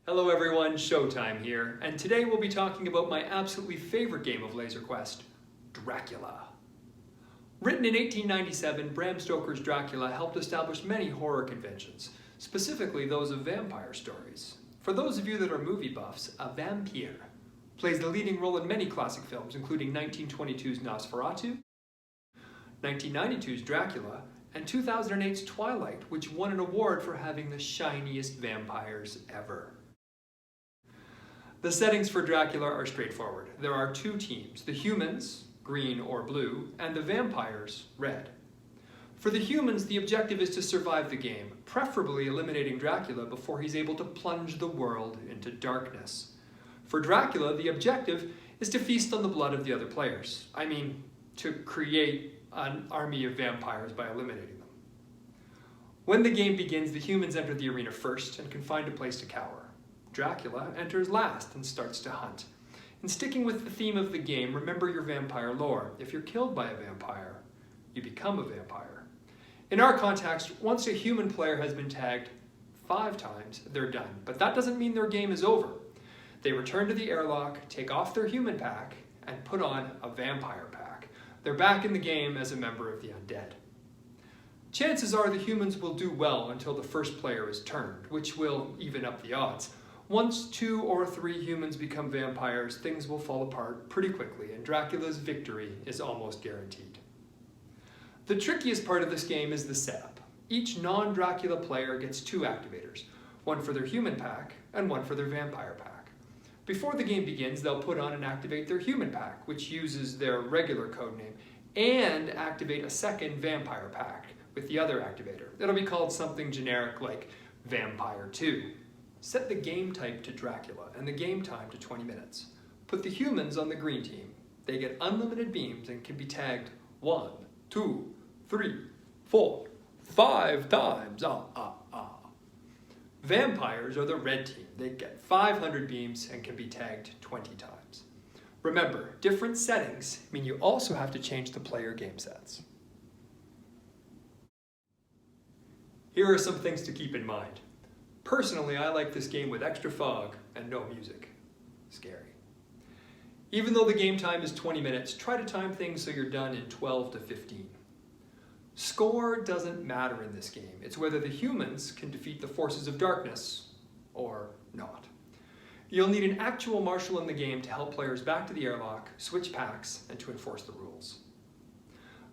Hello everyone, Showtime here, and today we'll be talking about my absolutely favorite game of Laser Quest, Dracula. Written in 1897, Bram Stoker's Dracula helped establish many horror conventions, specifically those of vampire stories. For those of you that are movie buffs, a vampire plays the leading role in many classic films, including 1922's Nosferatu, 1992's Dracula, and 2008's Twilight, which won an award for having the shiniest vampires ever. The settings for Dracula are straightforward. There are two teams, the humans, green or blue, and the vampires, red. For the humans, the objective is to survive the game, preferably eliminating Dracula before he's able to plunge the world into darkness. For Dracula, the objective is to feast on the blood of the other players. I mean, to create an army of vampires by eliminating them. When the game begins, the humans enter the arena first and can find a place to cower. Dracula enters last and starts to hunt. In sticking with the theme of the game, remember your vampire lore. If you're killed by a vampire, you become a vampire. In our context, once a human player has been tagged 5 times, they're done. But that doesn't mean their game is over. They return to the airlock, take off their human pack, and put on a vampire pack. They're back in the game as a member of the undead. Chances are the humans will do well until the first player is turned, which will even up the odds. Once 2 or 3 humans become vampires, things will fall apart pretty quickly, and Dracula's victory is almost guaranteed. The trickiest part of this game is the setup. Each non-Dracula player gets 2 activators, one for their human pack and one for their vampire pack. Before the game begins, they'll put on and activate their human pack, which uses their regular codename, and activate a second vampire pack with the other activator. It'll be called something generic like Vampire 2. Set the game type to Dracula and the game time to 20 minutes. Put the humans on the green team. They get unlimited beams and can be tagged 1, 2, 3, 4, 5 times. Vampires are the red team. They get 500 beams and can be tagged 20 times. Remember, different settings mean you also have to change the player game sets. Here are some things to keep in mind. Personally, I like this game with extra fog and no music. Scary. Even though the game time is 20 minutes, try to time things so you're done in 12 to 15. Score doesn't matter in this game. It's whether the humans can defeat the forces of darkness or not. You'll need an actual marshal in the game to help players back to the airlock, switch packs, and to enforce the rules.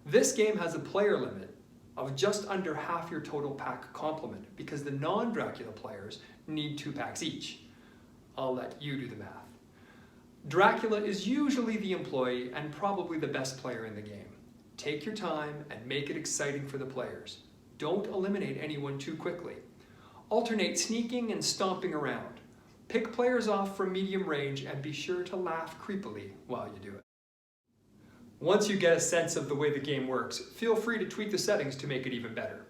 This game has a player limit of just under half your total pack complement because the non-Dracula players need 2 packs each. I'll let you do the math. Dracula is usually the employee and probably the best player in the game. Take your time and make it exciting for the players. Don't eliminate anyone too quickly. Alternate sneaking and stomping around. Pick players off from medium range and be sure to laugh creepily while you do it. Once you get a sense of the way the game works, feel free to tweak the settings to make it even better.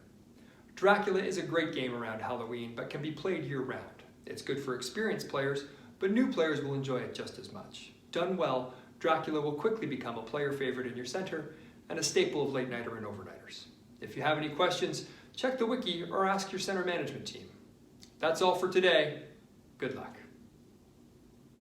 Dracula is a great game around Halloween, but can be played year-round. It's good for experienced players, but new players will enjoy it just as much. Done well, Dracula will quickly become a player favorite in your center and a staple of late-nighter and overnighters. If you have any questions, check the wiki or ask your center management team. That's all for today. Good luck.